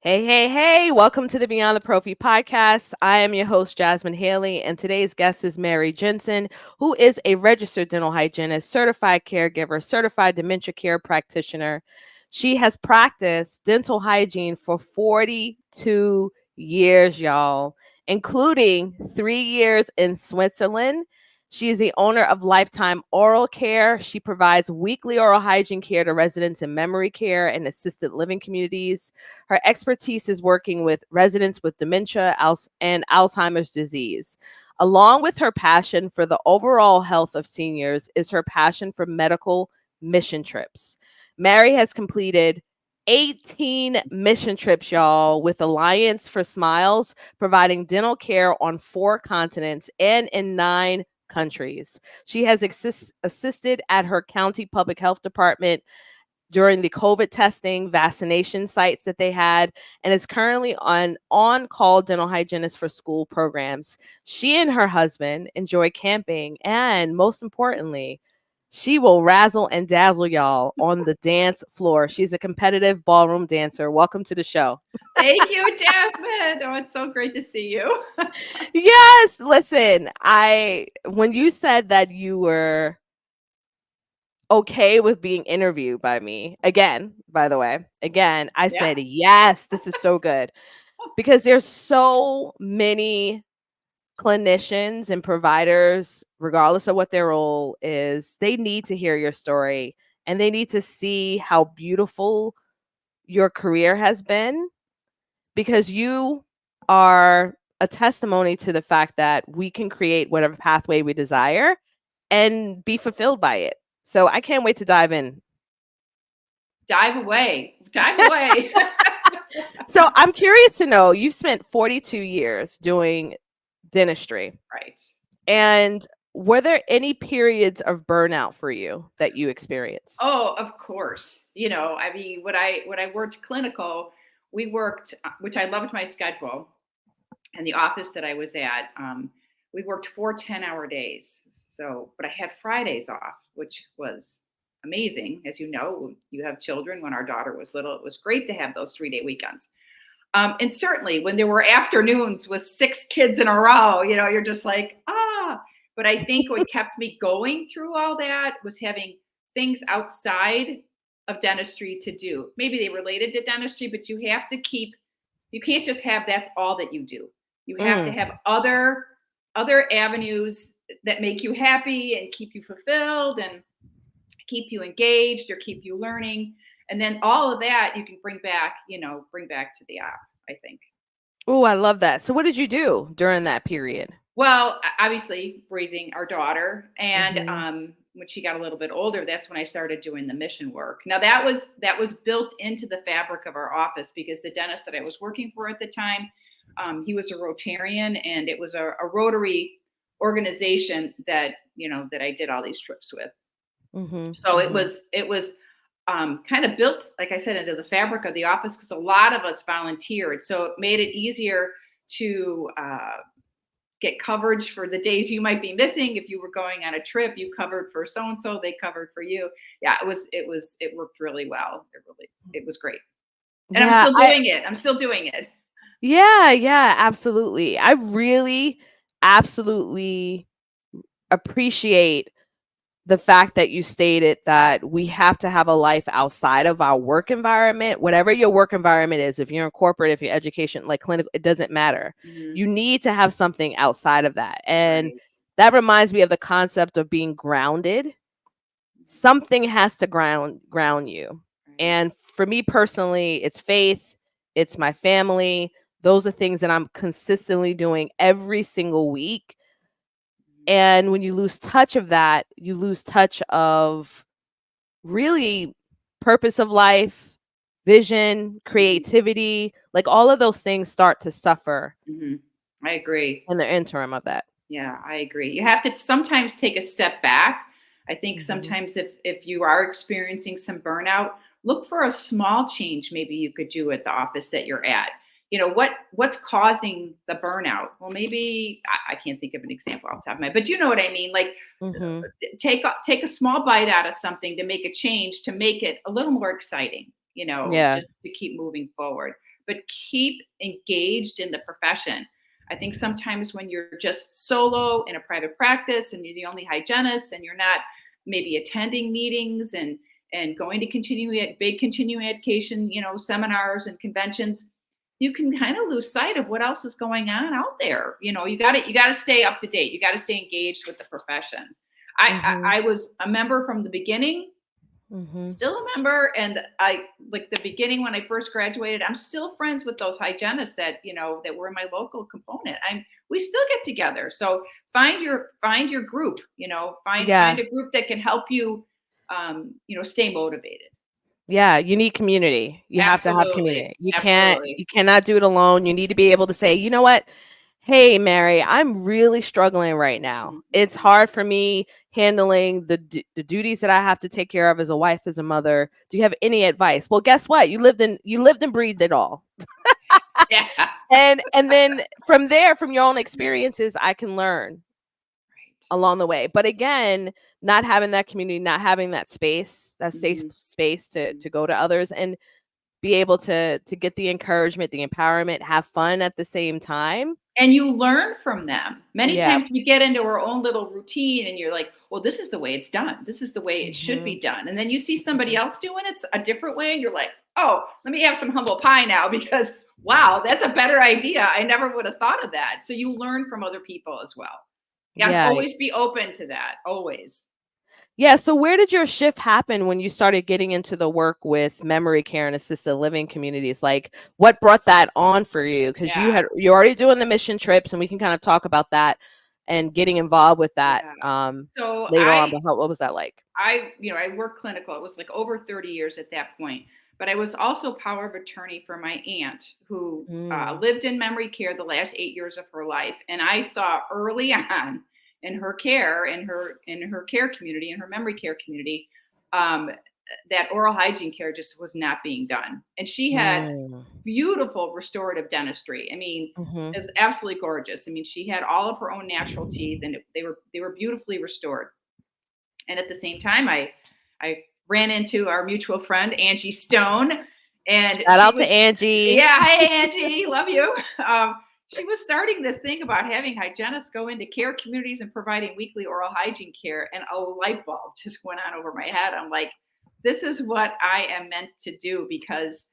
Hey, hey, hey, welcome to the Beyond the Prophy Podcast. I am your host, Jasmin Haley, and today's guest is Mary Jensen, who is a registered dental hygienist, certified caregiver, certified dementia care practitioner. She has practiced dental hygiene for 42 years, y'all, including 3 years in Switzerland. She is the owner of Lifetime Oral Care. She provides weekly oral hygiene care to residents in memory care and assisted living communities. Her expertise is working with residents with dementia and Alzheimer's disease. Along with her passion for the overall health of seniors is her passion for medical mission trips. Mary has completed 18 mission trips, y'all, with Alliance for Smiles, providing dental care on 4 continents and in 9 countries. She has assisted at her county public health department during the COVID testing, vaccination sites that they had, and is currently on-call dental hygienist for school programs. She and her husband enjoy camping, and most importantly, she will razzle and dazzle y'all on the dance floor. She's a competitive ballroom dancer. Welcome to the show. Thank you, Jasmine. Oh, it's so great to see you. Yes, listen, when you said that you were okay with being interviewed by me again, by the way, I Yeah. said, yes, this is so good because there's so many clinicians and providers, regardless of what their role is, they need to hear your story and they need to see how beautiful your career has been because you are a testimony to the fact that we can create whatever pathway we desire and be fulfilled by it. So I can't wait to dive in. Dive away. Dive away. So I'm curious to know, you've spent 42 years doing dentistry. Right. And were there any periods of burnout for you that you experienced? Oh, of course. I mean, when I worked clinical, we worked, which I loved my schedule, and the office that I was at, we worked 4 10-hour days. So, but I had Fridays off, which was amazing. As you know, you have children. When our daughter was little, it was great to have those 3-day weekends. And certainly when there were afternoons with 6 kids in a row, you're just like, ah. But I think what kept me going through all that was having things outside of dentistry to do. Maybe they related to dentistry, but you can't just have that's all that you do. You have to Mm. have other avenues that make you happy and keep you fulfilled and keep you engaged or keep you learning. And then all of that you can bring back to the app, I think. Oh, I love that. So what did you do during that period? Well, obviously raising our daughter, and Mhm. when she got a little bit older, that's when I started doing the mission work. Now that was built into the fabric of our office because the dentist that I was working for at the time, he was a Rotarian, and it was a Rotary organization that I did all these trips with. Mhm. So it Mhm. was it was kind of built, like I said, into the fabric of the office because a lot of us volunteered. So it made it easier to get coverage for the days you might be missing. If you were going on a trip, you covered for so and so, they covered for you. Yeah, it worked really well. It was great, and I'm Yeah, still doing it. I'm still doing it. yeah, absolutely. I really absolutely appreciate the fact that you stated that we have to have a life outside of our work environment, whatever your work environment is. If you're in corporate, if you're education, like clinical, it doesn't matter. Mhm. You need to have something outside of that. And Right. that reminds me of the concept of being grounded. Something has to ground you. Right. And for me personally, it's faith, it's my family. Those are things that I'm consistently doing every single week. Mhm. And when you lose touch of that, you lose touch of really purpose of life, vision, Mhm. creativity, like all of those things start to suffer Mhm. I agree. in the interim of that. Yeah, I agree. You have to sometimes take a step back. I think Mhm. sometimes if you are experiencing some burnout, look for a small change maybe you could do at the office that you're at. What's causing the burnout? Well, maybe I can't think of an example off the top of my head, but you know what I mean. Like Mhm. take a small bite out of something to make a change to make it a little more exciting. Yeah. Just to keep moving forward. but keep engaged in the profession. I think sometimes when you're just solo in a private practice and you're the only hygienist and you're not maybe attending meetings and going to big continuing education, seminars and conventions, you can kind of lose sight of what else is going on out there. You got to stay up to date. You got to stay engaged with the profession. I was a member from the beginning, still a member, and I like the beginning when I first graduated. I'm still friends with those hygienists that were in my local component. We still get together. So find your group. Find a group that can help you, stay motivated. Yeah, you need community. You have to have community. You cannot do it alone. You need to be able to say, you know what? Hey, Mary, I'm really struggling right now. It's hard for me handling the duties that I have to take care of as a wife, as a mother. Do you have any advice? Well, guess what? You lived and breathed it all. Yeah. And then from there, from your own experiences, I can learn along the way. But again, not having that community, not having that space, that safe space to go to others and be able to get the encouragement, the empowerment, have fun at the same time. And you learn from them. Many times we get into our own little routine and you're like, well, this is the way it's done. This is the way it should be done. And then you see somebody else doing it a different way and you're like, oh, let me have some humble pie now because, wow, that's a better idea. I never would have thought of that. So you learn from other people as well. Always be open to that. Always. Yeah. So where did your shift happen when you started getting into the work with memory care and assisted living communities? Like what brought that on for you? Because you're already doing the mission trips and we can kind of talk about that and getting involved with that so later on. But what was that like? I worked clinical. It was like over 30 years at that point. But I was also power of attorney for my aunt who lived in memory care the last 8 years of her life. And I saw early on in her care, in her care community, in her memory care community, that oral hygiene care just was not being done. And she had beautiful restorative dentistry. I mean, it was absolutely gorgeous. I mean, she had all of her own natural teeth and they were beautifully restored. And at the same time, I ran into our mutual friend, Angie Stone. And shout out to Angie. Yeah. Hi, Angie. Love you. She was starting this thing about having hygienists go into care communities and providing weekly oral hygiene care. And a light bulb just went on over my head. I'm like, this is what I am meant to do because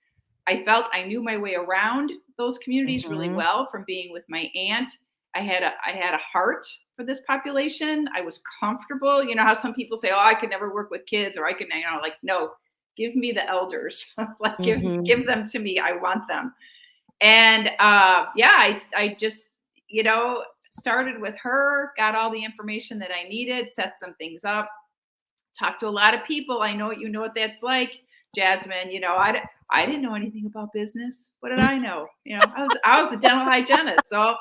I felt I knew my way around those communities really well from being with my aunt. I had a heart for this population. I was comfortable. You know how some people say, oh, I could never work with kids or I can, like, no, give me the elders. Like give them to me. I want them. And I just, started with her, got all the information that I needed, set some things up, talked to a lot of people. I know what that's like, Jasmin. I didn't know anything about business. What did I know? I was a dental hygienist. So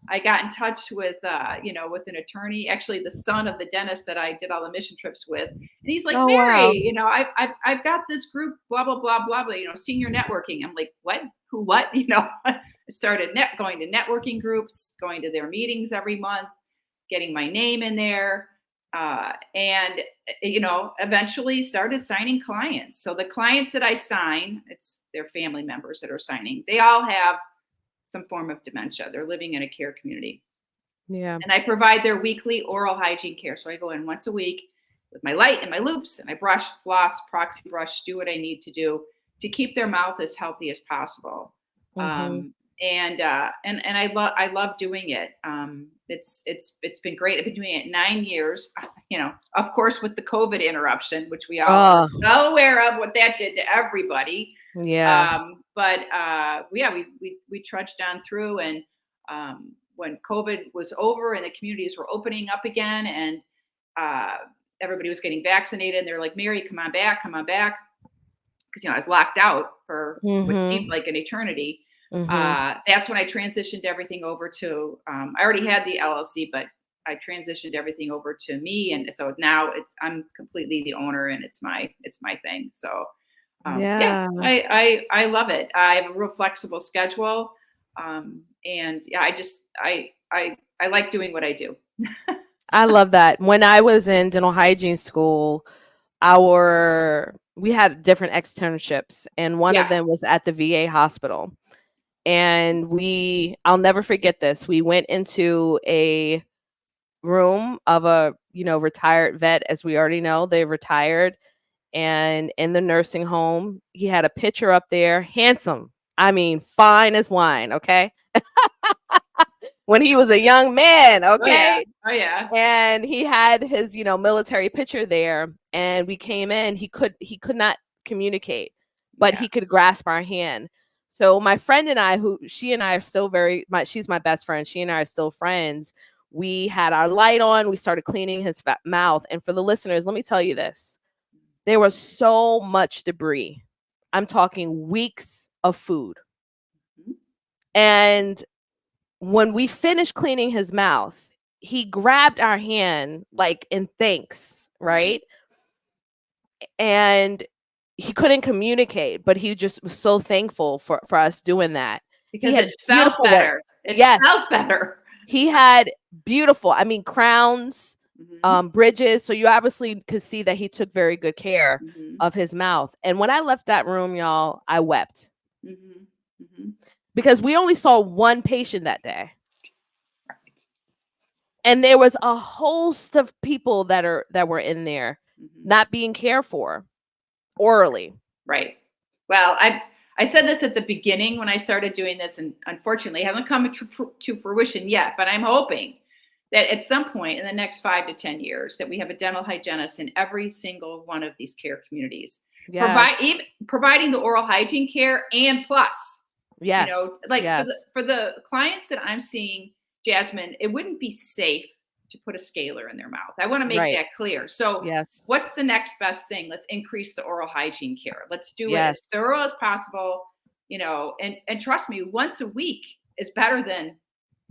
I got in touch with with an attorney, actually the son of the dentist that I did all the mission trips with. And he's like, Mary, wow. I've got this group, blah, blah, blah, blah, blah, senior networking. I'm like, what? Who, what? I started going to networking groups, going to their meetings every month, getting my name in there. And eventually started signing clients. So the clients that I sign, it's their family members that are signing. They all have some form of dementia. They're living in a care community. Yeah. And I provide their weekly oral hygiene care. So I go in once a week with my light and my loops and I brush, floss, proxy brush, do what I need to do to keep their mouth as healthy as possible. And I love doing it. It's been great. I've been doing it 9 years, of course, with the COVID interruption, which we all are well aware of what that did to everybody. Yeah. We trudged on through, and when COVID was over and the communities were opening up again, and everybody was getting vaccinated, and they're like, Mary, come on back, because I was locked out for what seemed like an eternity. That's when I transitioned everything over to. I already had the LLC, but I transitioned everything over to me, and so now I'm completely the owner, and it's my thing. So. I love it. I have a real flexible schedule. I like doing what I do. I love that. When I was in dental hygiene school, we had different externships and one of them was at the VA hospital. and I'll never forget this. We went into a room of a, retired vet. As we already know, they retired, and in the nursing home, he had a picture up there, handsome. I mean, fine as wine, okay? When he was a young man, Oh yeah. okay? Oh yeah. And he had his, military picture there, and we came in, he could not communicate, but Yeah. he could grasp our hand. So my friend and I, who she and I are still she's my best friend, she and I are still friends. We had our light on, we started cleaning his mouth, and for the listeners, let me tell you this. There was so much debris. I'm talking weeks of food. Mhm. And when we finished cleaning his mouth, he grabbed our hand like in thanks, Right. right? And he couldn't communicate, but he just was so thankful for us doing that. He Because had it felt beautiful work. better. It Yes, felt better. he had beautiful, I mean, crowns, Hmm. bridges. So you obviously could see that he took very good care Hmm. of his mouth. And when I left that room, y'all, I wept Hmm. Hmm. because we only saw one patient that day. Right. And there was a host of people that were in there Hmm. not being cared for orally. Right. Well, I said this at the beginning when I started doing this, and unfortunately, it hasn't come to fruition yet. But I'm hoping that at some point in the next 5 to 10 years, that we have a dental hygienist in every single one of these care communities, Yes. providing the oral hygiene care, and plus, Yes. like for the Yes. for the clients that I'm seeing, Jasmine, it wouldn't be safe to put a scaler in their mouth. I want to make Right. that clear. So Yes. what's the next best thing? Let's increase the oral hygiene care. Let's do it as Yes. thorough as possible, and trust me, once a week is better than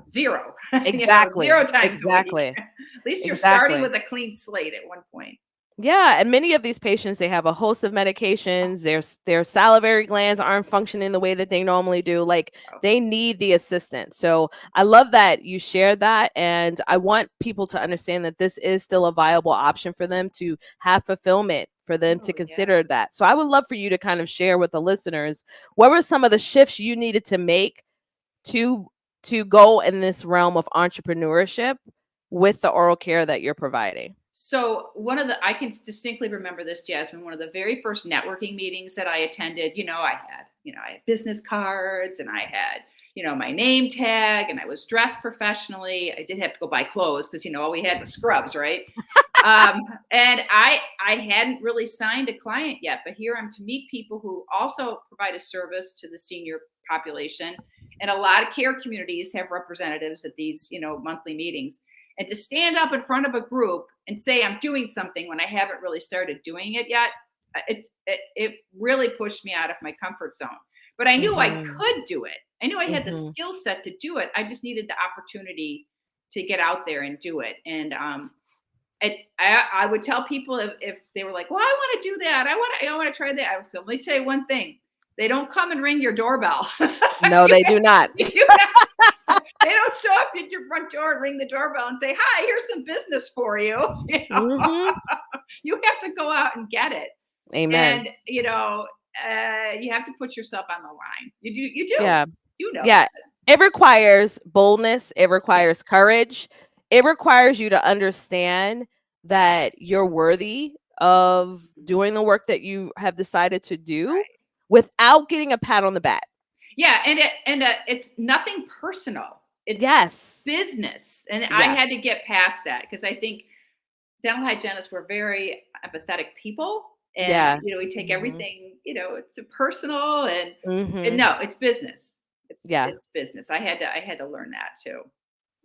zero, Exactly. 0 times a week. Exactly. At least you're starting Exactly. with a clean slate at one point. Yeah, and many of these patients, they have a host of medications. Their salivary glands aren't functioning the way that they normally do. Like, Oh, they need the assistance. So I love that you shared that, and I want people to understand that this is still a viable option for them to have fulfillment, for them to oh yeah. consider that. So I would love for you to kind of share with the listeners, what were some of the shifts you needed to make to go in this realm of entrepreneurship with the oral care that you're providing? So I can distinctly remember this, Jasmine. One of the very first networking meetings that I attended, I had business cards, and I had, my name tag, and I was dressed professionally. I did have to go buy clothes because, all we had was scrubs, right? Um, and I hadn't really signed a client yet, but here I'm to meet people who also provide a service to the senior population. And a lot of care communities have representatives at these, monthly meetings. And to stand up in front of a group and say I'm doing something when I haven't really started doing it yet, it really pushed me out of my comfort zone. But I knew I Mhm. could do it. I knew I had the Mhm. skill set to do it. I just needed the opportunity to get out there and do it. And I would tell people if they were like, "Well, I want to do that. I want to try that." I would say, "Let me tell you one thing: they don't come and ring your doorbell. No, you they have, do not. you have, they don't show up at your front door and ring the doorbell and say, "Hi, here's some business for you." Mhm. You have to go out and get it, Amen. and you have to put yourself on the line. You do, Yeah. you know Yeah. that. It requires boldness, it Yeah, requires courage. It requires you to understand that you're worthy of mhm, doing the work that you have decided to do right. without getting a pat on the back. Yeah, it's nothing personal. It's Yes. business, and I Yes. had to get past that because I think dental hygienists were very empathetic people, and Yeah. we take Mhm. everything, it's personal, and Mhm. no, it's business. It's Yeah. it's business. I had to learn that too.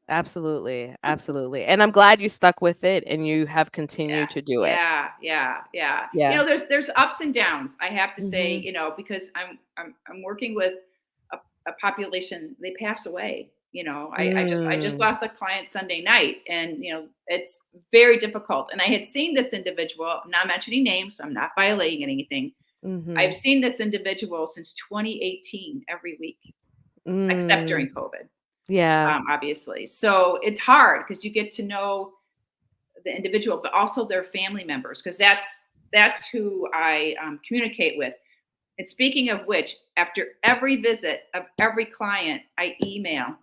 Absolutely. Absolutely. And I'm glad you stuck with it and you have continued to do it. Yeah. Yeah. There's ups and downs. I have to say, Mhm. because I'm working with a population. They pass away. I just Mm. lost a client Sunday night, and it's very difficult. And I had seen this individual. I'm not mentioning names, so I'm not violating anything. I've Mhm. seen this individual since 2018 every week, except Mm. during COVID, Yeah. obviously. So it's hard because you get to know the individual, but also their family members, because that's who I communicate with. And speaking of which, after every visit of every client, I email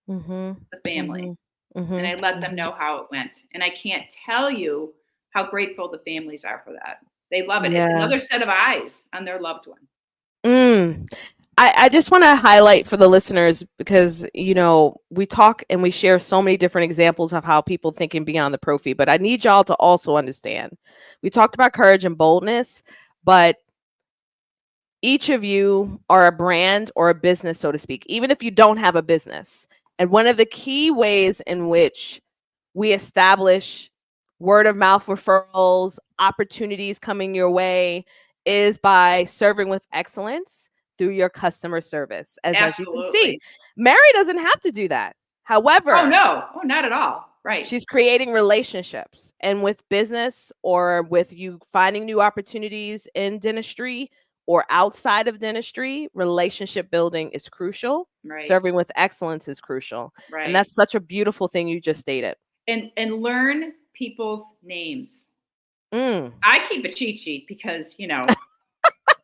Mm-hmm. the family Mm-hmm. and I let them Mm-hmm. know how it went. And I can't tell you how grateful the families are for that. They love it. It's Yeah. another set of eyes on their loved one. Mm. I just want to highlight for the listeners because, we talk and we share so many different examples of how people thinking beyond the prophy, but I need y'all to also understand. We talked about courage and boldness, but each of you are a brand or a business, so to speak, even if you don't have a business. And one of the key ways in which we establish word of mouth referrals, opportunities coming your way is by serving with excellence through your customer service. As you can see, Absolutely. Mary doesn't have to do that. Oh, However, no. Oh, not at all. Right. she's creating relationships, and with business or with you finding new opportunities in dentistry or outside of dentistry, relationship building is crucial. Right. Serving with excellence is crucial. And Right. that's such a beautiful thing you just stated. And learn people's names. Mm. I keep a cheat sheet because,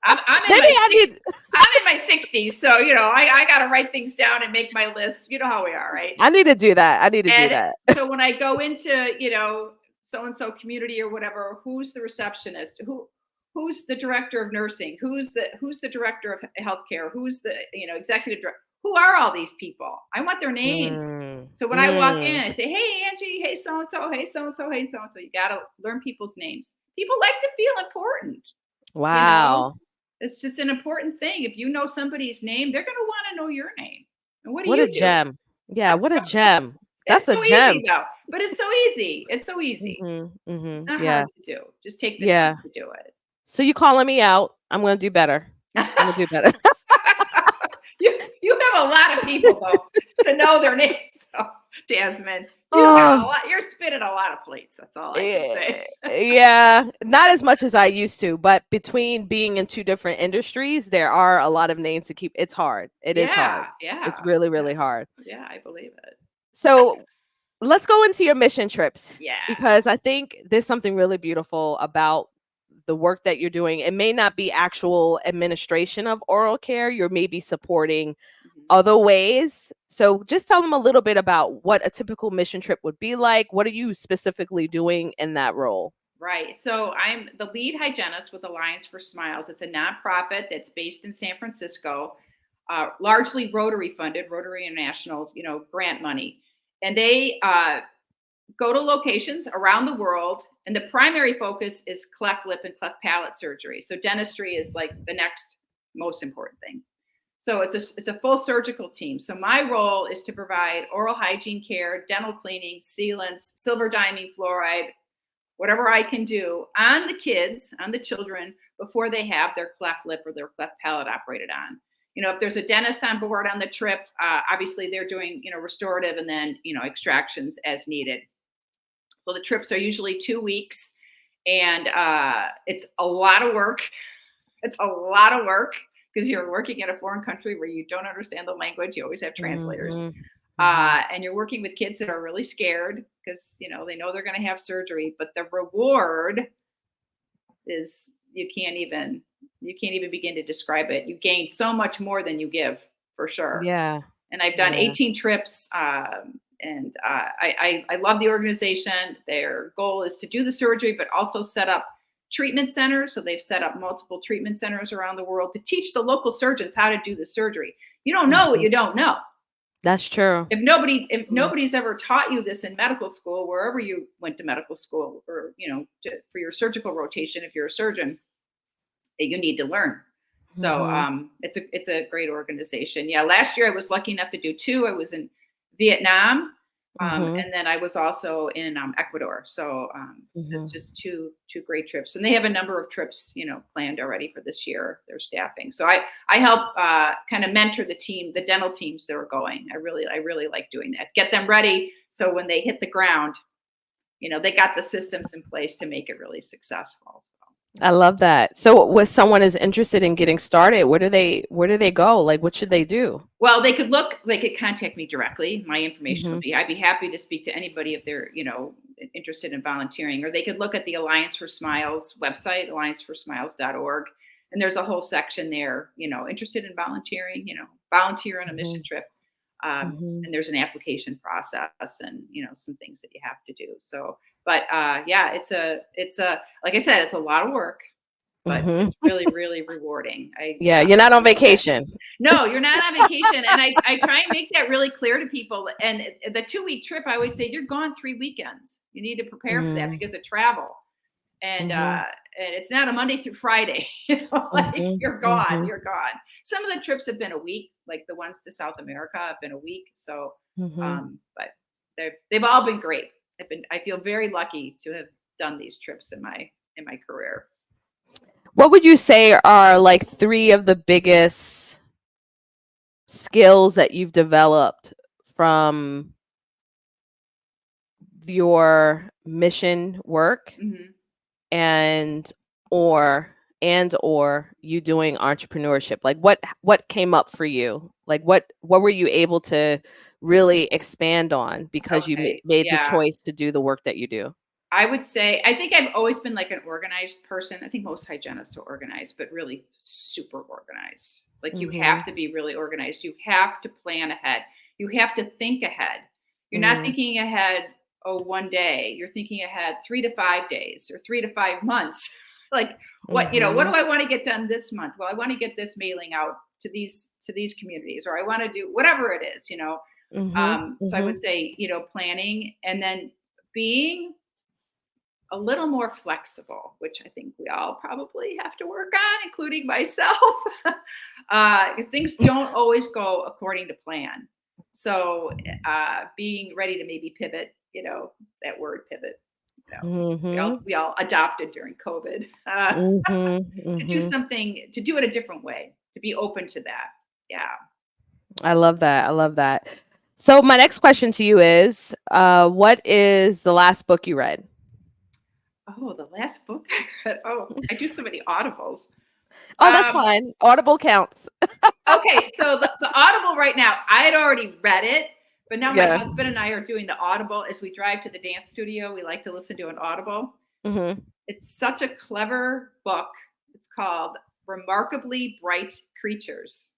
I'm in Maybe my I six, need I'm in my 60s, so I got to write things down and make my list. You know how we are, right? I need to do that. I need to do And that. so when I go into, so and so community or whatever, who's the receptionist? Who's the director of nursing? Who's the director of healthcare? Who's the, executive director? Who are all these people? I want their names. Mm. So when I walk in, Mm. I say, "Hey Angie, hey so and so, hey so and so, hey so and so." You got to learn people's names. People like to feel important, you know? Wow. It's just an important thing. If you know somebody's name, they're going to want to know your name. And what do What a you do? gem. Yeah, what a gem. It's That's a so easy gem. though, but it's so easy. It's so easy. Mhm. It's Mhm. not Yeah. hard to do. Just take the Yeah. time to do it. So you calling me out. I'm going to do better. I'm going to do better. You have a lot of people though to know their names. So, Jasmine, you got a Oh, lot. You're spinning a lot of plates. That's all I can say. yeah, not as much as I used to, but between being in two different industries, there are a lot of names to keep. It's hard. It is hard. Yeah, It's yeah, really, yeah, really hard. yeah. I believe it. So let's go into your mission trips Yeah. because I think there's something really beautiful about the work that you're doing. It may not be actual administration of oral care. You're maybe supporting Mhm. other ways. So just tell them a little bit about what a typical mission trip would be like. What are you specifically doing in that role? Right. So I'm the lead hygienist with Alliance for Smiles. It's a nonprofit that's based in San Francisco, largely Rotary funded, Rotary International, grant money. And they go to locations around the world. And the primary focus is cleft lip and cleft palate surgery. So dentistry is like the next most important thing. So it's a full surgical team. So my role is to provide oral hygiene care, dental cleaning, sealants, silver diamine fluoride, whatever I can do on the kids, on the children, before they have their cleft lip or their cleft palate operated on. If there's a dentist on board on the trip, obviously they're doing, restorative and then, extractions as needed. So the trips are usually 2 weeks, and it's a lot of work. It's a lot of work because you're working in a foreign country where you don't understand the language. You always have translators. Mhm. Mhm. And you're working with kids that are really scared because they know they're going to have surgery, but the reward is you can't even begin to describe it. You gain so much more than you give, for sure. Yeah. And I've done Yeah. 18 trips, and I love the organization. Their goal is to do the surgery, but also set up treatment centers. So they've set up multiple treatment centers around the world to teach the local surgeons how to do the surgery. You don't know what Mhm. you don't know. That's true. If Mm. nobody's ever taught you this in medical school, wherever you went to medical school, or for your surgical rotation, if you're a surgeon, that you need to learn. So Mhm. it's a great organization. Yeah, last year I was lucky enough to do two. I was in Vietnam, Mhm. and then I was also in Ecuador. So it's Mhm. just two great trips, and they have a number of trips planned already for this year. They're staffing, so I help kind of mentor the team, the dental teams that are going. I really like doing that. Get them ready so when they hit the ground, they got the systems in place to make it really successful. I love that. So, when someone is interested in getting started, where do they go? Like, what should they do? Well, they could contact me directly. My information will Mhm. be, I'd be happy to speak to anybody if they're, interested in volunteering, or they could look at the Alliance for Smiles website, allianceforsmiles.org. And there's a whole section there, interested in volunteering, volunteer on a mission Mhm. trip. Mhm. And there's an application process and, some things that you have to do. So, but yeah, it's like I said, it's a lot of work, but Mhm. it's really, really rewarding. Yeah, you're not on vacation. No, you're not on vacation. And I try and make that really clear to people. And the 2-week trip, I always say, you're gone 3 weekends. You need to prepare for that Mm. because of travel. And Mhm. it's not a Monday through Friday, like Mhm. you're gone, Mhm. you're gone. Some of the trips have been a week, like the ones to South America have been a week. So, Mhm. but they've all been great. I feel very lucky to have done these trips in my career. What would you say are like three of the biggest skills that you've developed from your mission work Hmm. and or you doing entrepreneurship? Like what came up for you? Like what were you able to really expand on because you Okay, made the yeah. choice to do the work that you do? I would say I think I've always been like an organized person. I think most hygienists are organized, but really super organized. Like you have Mhm. to be really organized. You have to plan ahead. You have to think ahead. You're not Mm. thinking ahead, oh, one day. You're thinking ahead 3 to 5 days or 3 to 5 months. Like what do Mhm. I want to get done this month? Well, I want to get this mailing out to these communities, or I want to do whatever it is. Mhm. So I Mhm. would say, planning and then being a little more flexible, which I think we all probably have to work on, including myself. Things don't always go according to plan. So being ready to maybe pivot, that word pivot, you know, we all Mhm. we all adopted during COVID Mhm. to do Mhm. something, to do it a different way, to be open to that. Yeah. I love that. I love that. So my next question to you is, what is the last book you read? Oh, the last book I read. Oh, I do so many audibles. Oh, that's Um, fine. Audible counts. Okay, so the Audible right now, I had already read it, but now my Yeah. husband and I are doing the Audible as we drive to the dance studio. We like to listen to an Audible. Mhm. It's such a clever book. It's called Remarkably Bright Creatures.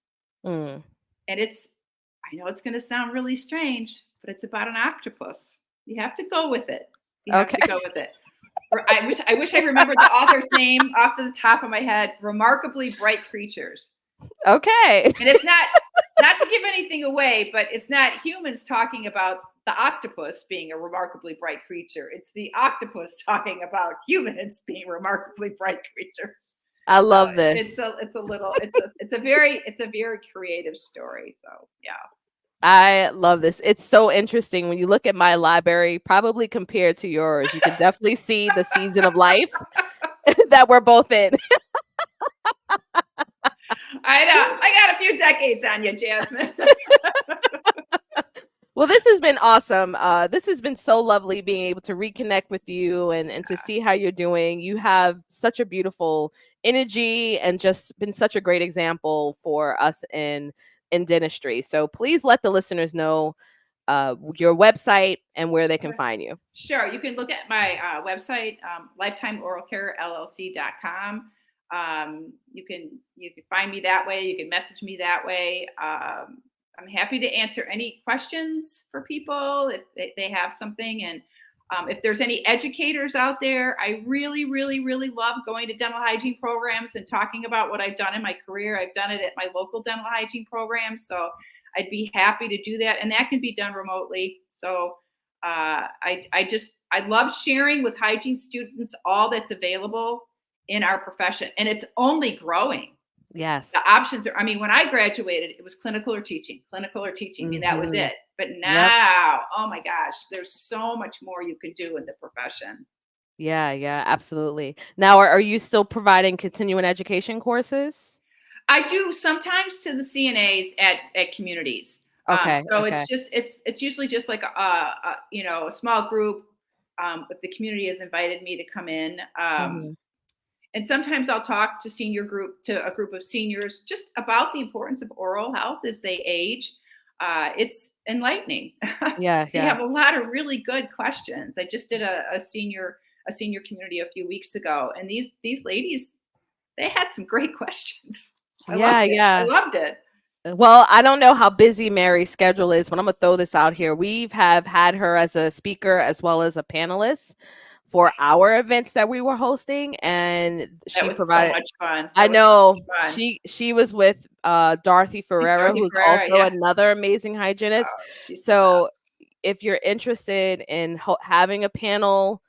Mm. And I know it's going to sound really strange, but it's about an octopus. You have to go with it. You have Okay. to go with it. I wish I remembered the author's name off the top of my head. Remarkably Bright Creatures. Okay. And it's not to give anything away, but it's not humans talking about the octopus being a remarkably bright creature. It's the octopus talking about humans being remarkably bright creatures. I So love it's this. a it's a little it's a very creative story. So yeah. I love this. It's so interesting when you look at my library, probably compared to yours. You can definitely see the season of life that we're both in. I know. I got a few decades on you, Jasmine. Well, this has been awesome. This has been so lovely being able to reconnect with you and to see how you're doing. You have such a beautiful energy and just been such a great example for us in dentistry. So please let the listeners know your website and where they can find you. Sure. You can look at my website, lifetimeoralcarellc.com. You can find me that way. You can message me that way. I'm happy to answer any questions for people if they have something. And if there's any educators out there, I really, really, really love going to dental hygiene programs and talking about what I've done in my career. I've done it at my local dental hygiene program. So I'd be happy to do that. And that can be done remotely. So I love sharing with hygiene students all that's available in our profession, and it's only growing. The Yes. options are. I mean, when I graduated, it was clinical or teaching, and that was Hmm. it. But Yep. now, oh my gosh, there's so much more you can do in the profession. Yeah, yeah, absolutely. Now, are you still providing continuing education courses? I do sometimes to the CNAs at communities. Okay, So okay. it's usually just like a small group. If the community has invited me to come in, Hmm. and sometimes I'll talk to a group of seniors just about the importance of oral health as they age. It's enlightening. Yeah, They yeah. have a lot of really good questions. I just did a senior community a few weeks ago, and these ladies, they had some great questions. I Yeah, loved it. I yeah. loved it. Well, I don't know how busy Mary's schedule is, but I'm gonna throw this out here. We've have had her as a speaker as well as a panelist for our events that we were hosting, and That she was so provided. much fun. I That was so know much fun. she was with Dorothy Ferrera, Dorothy who's Ferrera, also yeah. another amazing hygienist. Oh, she's the So best. if you're interested in having a panel,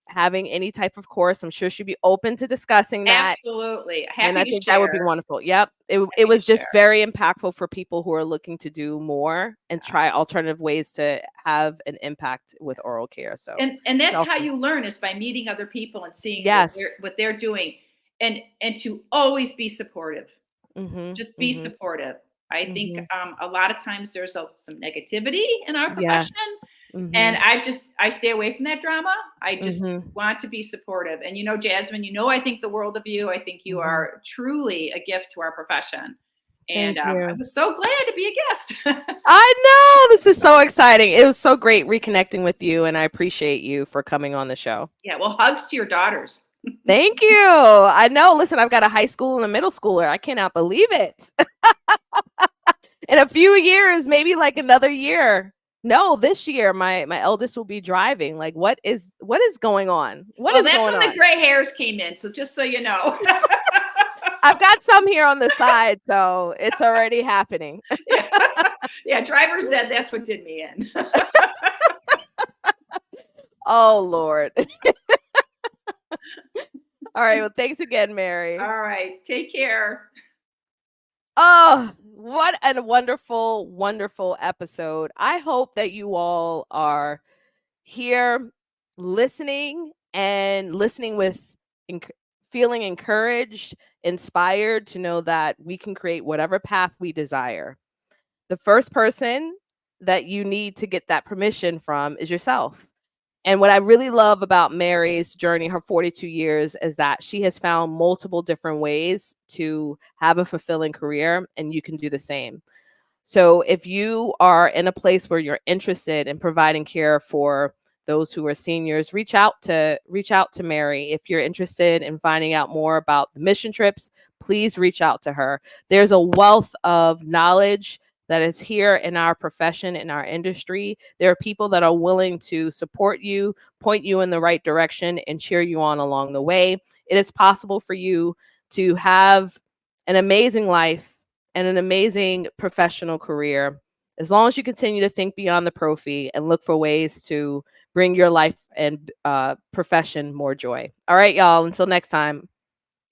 having any type of course, I'm sure she'd be open to discussing that. Absolutely. And Happy I to think that would be share. wonderful. Yep. It Happy to was just share. very impactful for people who are looking to do more and Yeah. try alternative ways to have an impact with oral care. So And that's self. how you learn, is by meeting other people and seeing Yes. what they're doing, and to always be supportive. Mhm. Just be Mhm. supportive. I think Mhm. a lot of times there's some negativity in our Yeah. profession, and Mhm. I stay away from that drama. I just Mhm. want to be supportive. And Jasmine, I think the world of you. I think you Mhm. are truly a gift to our profession. And Thank I you. was so glad to be a guest. I know, this is so exciting. It was so great reconnecting with you, and I appreciate you for coming on the show. Yeah, well, hugs to your daughters. Thank you. I know. Listen, I've got a high school and a middle schooler. I cannot believe it. In a few years, maybe like another year. No, this year my eldest will be driving. Like what is going on? What Well, is that's going when the on? gray hairs came in. So just so you know. I've got some here on the side, so it's already happening. Yeah. Yeah, driver said that's what did me in. Oh Lord. All right. Well, thanks again, Mary. All right. Take care. Oh, what a wonderful, wonderful episode. I hope that you all are here listening with enc- feeling encouraged, inspired to know that we can create whatever path we desire. The first person that you need to get that permission from is yourself. And what I really love about Mary's journey, her 42 years, is that she has found multiple different ways to have a fulfilling career, and you can do the same. So if you are in a place where you're interested in providing care for those who are seniors, reach out to Mary. If you're interested in finding out more about the mission trips, please reach out to her. There's a wealth of knowledge that is here in our profession, in our industry. There are people that are willing to support you, point you in the right direction, and cheer you on along the way. It is possible for you to have an amazing life and an amazing professional career, as long as you continue to think beyond the prophy and look for ways to bring your life and profession more joy. All right, y'all. Until next time.